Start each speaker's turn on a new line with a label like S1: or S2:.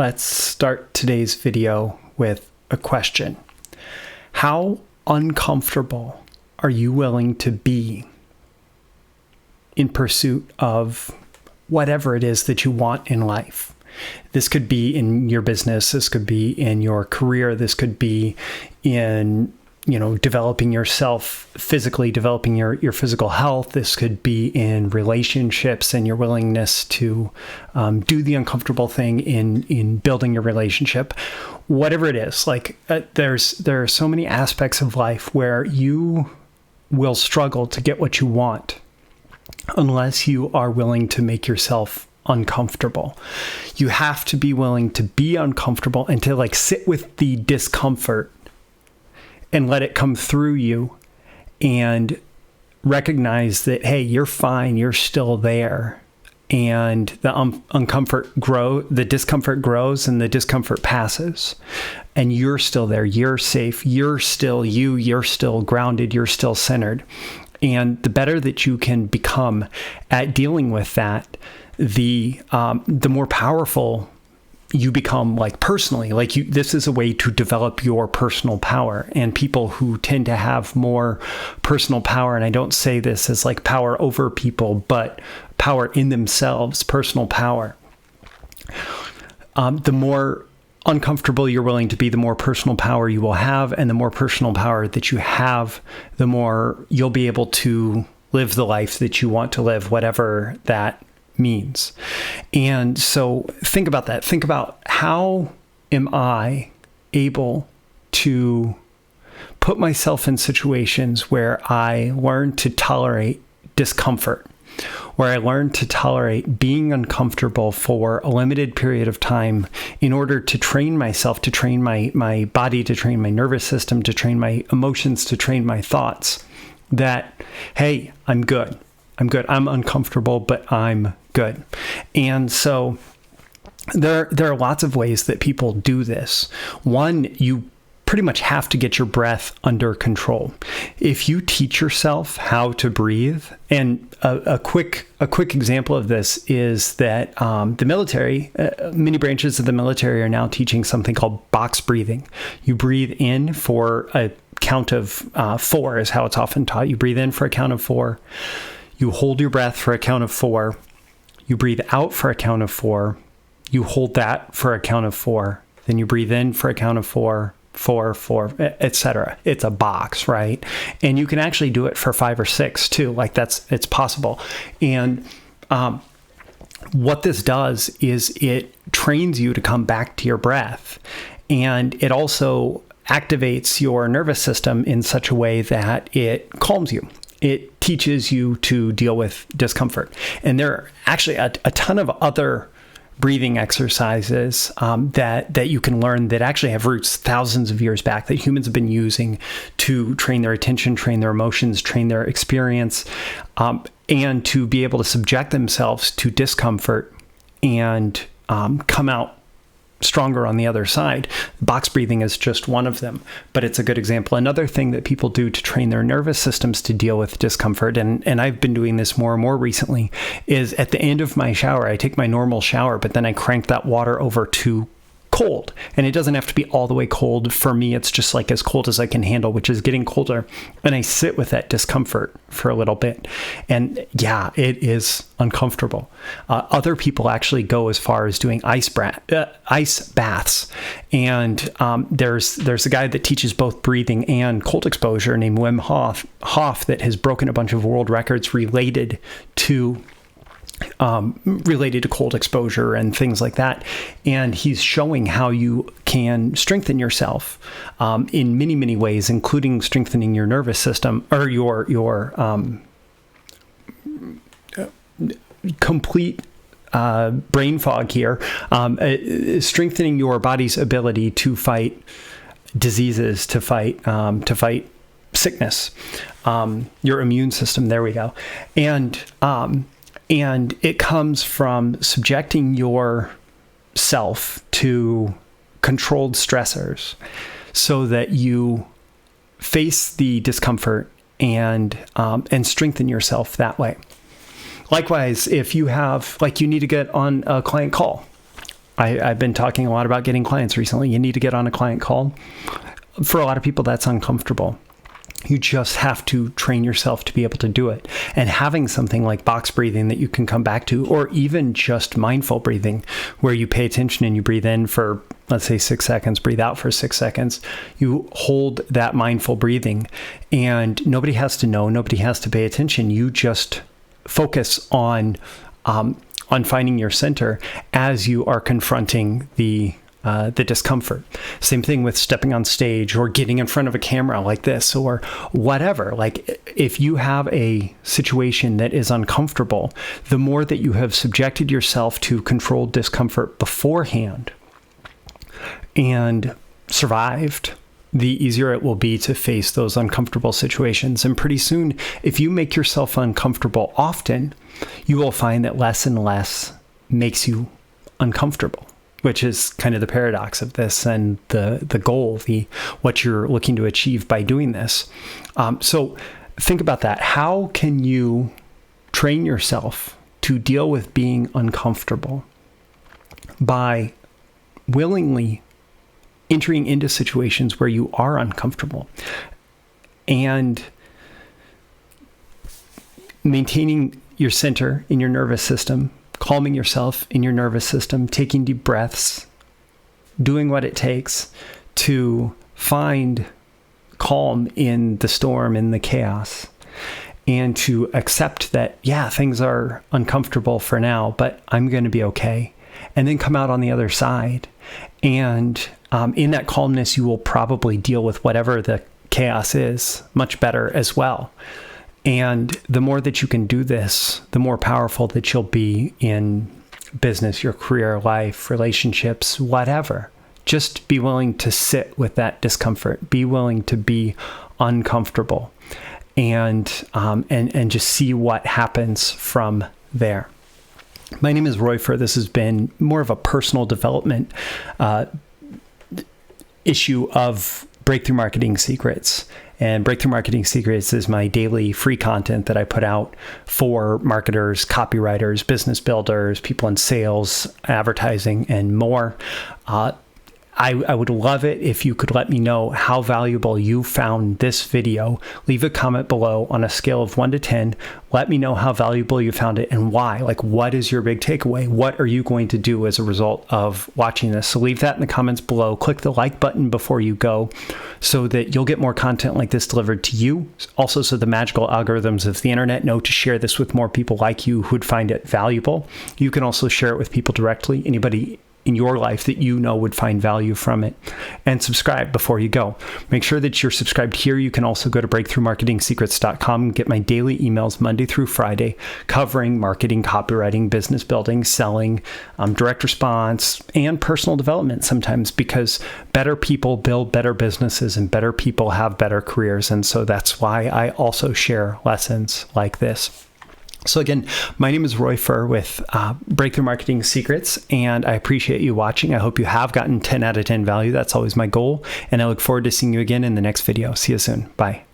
S1: let's start today's video with a question. How uncomfortable are you willing to be in pursuit of whatever it is that you want in life? This could be in your business. This could be in your career. This could be in, developing yourself physically, developing your physical health. This could be in relationships and your willingness to do the uncomfortable thing in building your relationship. Whatever it is, there are so many aspects of life where you will struggle to get what you want unless you are willing to make yourself uncomfortable. You have to be willing to be uncomfortable and to sit with the discomfort and let it come through you and recognize that, hey, you're fine, you're still there. And the the discomfort grows and the discomfort passes. And you're still there, you're safe, you're still you, you're still grounded, you're still centered. And the better that you can become at dealing with that, the more powerful you become, personally. This is a way to develop your personal power. And people who tend to have more personal power, and I don't say this as power over people, but power in themselves, personal power. The more uncomfortable you're willing to be, the more personal power you will have. And the more personal power that you have, the more you'll be able to live the life that you want to live, whatever that means. And so think about that. Think about, how am I able to put myself in situations where I learn to tolerate discomfort, where I learn to tolerate being uncomfortable for a limited period of time in order to train myself, to train my body, to train my nervous system, to train my emotions, to train my thoughts, that, hey, I'm good. I'm uncomfortable, but I'm good. And so there are lots of ways that people do this. One, you pretty much have to get your breath under control. If you teach yourself how to breathe, and a quick example of this is that the military, many branches of the military are now teaching something called box breathing. You breathe in for a count of 4 is how it's often taught. You breathe in for a count of 4. You hold your breath for a count of 4. You breathe out for a count of 4. You hold that for a count of 4. Then you breathe in for a count of 4, 4, 4, etc. It's a box, right? And you can actually do it for 5 or 6 too. It's possible. And what this does is it trains you to come back to your breath. And it also activates your nervous system in such a way that it calms you. It teaches you to deal with discomfort. And there are actually a ton of other breathing exercises that you can learn that actually have roots thousands of years back, that humans have been using to train their attention, train their emotions, train their experience, and to be able to subject themselves to discomfort and come out stronger on the other side. Box breathing is just one of them, but it's a good example. Another thing that people do to train their nervous systems to deal with discomfort, and I've been doing this more and more recently, is at the end of my shower, I take my normal shower, but then I crank that water over to cold. And it doesn't have to be all the way cold. For me, it's just as cold as I can handle, which is getting colder. And I sit with that discomfort for a little bit. And yeah, it is uncomfortable. Other people actually go as far as doing ice baths. And there's a guy that teaches both breathing and cold exposure named Wim Hof that has broken a bunch of world records related to cold exposure and things like that. And he's showing how you can strengthen yourself in many, many ways, including strengthening your nervous system, or your complete brain fog here, strengthening your body's ability to fight diseases, to fight sickness, your immune system. There we go. And it comes from subjecting yourself to controlled stressors so that you face the discomfort and strengthen yourself that way. Likewise, if you have, you need to get on a client call, I've been talking a lot about getting clients recently. You need to get on a client call. For a lot of people, that's uncomfortable. You just have to train yourself to be able to do it. And having something like box breathing that you can come back to, or even just mindful breathing, where you pay attention and you breathe in for, let's say, 6 seconds, breathe out for 6 seconds. You hold that mindful breathing, and nobody has to know, nobody has to pay attention. You just focus on finding your center as you are confronting the discomfort. Same thing with stepping on stage or getting in front of a camera like this or whatever. Like, if you have a situation that is uncomfortable, the more that you have subjected yourself to controlled discomfort beforehand and survived, the easier it will be to face those uncomfortable situations. And pretty soon, if you make yourself uncomfortable often, you will find that less and less makes you uncomfortable, which is kind of the paradox of this and the goal, what you're looking to achieve by doing this. So think about that. How can you train yourself to deal with being uncomfortable? By willingly entering into situations where you are uncomfortable and maintaining your center in your nervous system, calming yourself in your nervous system, taking deep breaths, doing what it takes to find calm in the storm, in the chaos, and to accept that, yeah, things are uncomfortable for now, but I'm going to be okay. And then come out on the other side. And in that calmness, you will probably deal with whatever the chaos is much better as well. And the more that you can do this, the more powerful that you'll be in business, your career, life, relationships, whatever. Just be willing to sit with that discomfort. Be willing to be uncomfortable, and just see what happens from there. My name is Roy Furr. This has been more of a personal development issue of Breakthrough Marketing Secrets. And Breakthrough Marketing Secrets is my daily free content that I put out for marketers, copywriters, business builders, people in sales, advertising, and more. I would love it if you could let me know how valuable you found this video. Leave a comment below on a scale of 1 to 10. Let me know how valuable you found it and why. Like, what is your big takeaway? What are you going to do as a result of watching this? So leave that in the comments below. Click the like button before you go so that you'll get more content like this delivered to you. Also, so the magical algorithms of the internet know to share this with more people like you who'd find it valuable. You can also share it with people directly. Anybody in your life that you know would find value from it. And subscribe before you go. Make sure that you're subscribed here. You can also go to breakthroughmarketingsecrets.com and get my daily emails Monday through Friday covering marketing, copywriting, business building, selling, direct response, and personal development sometimes, because better people build better businesses and better people have better careers. And so that's why I also share lessons like this. So again, my name is Roy Furr with Breakthrough Marketing Secrets, and I appreciate you watching. I hope you have gotten 10 out of 10 value. That's always my goal, and I look forward to seeing you again in the next video. See you soon. Bye.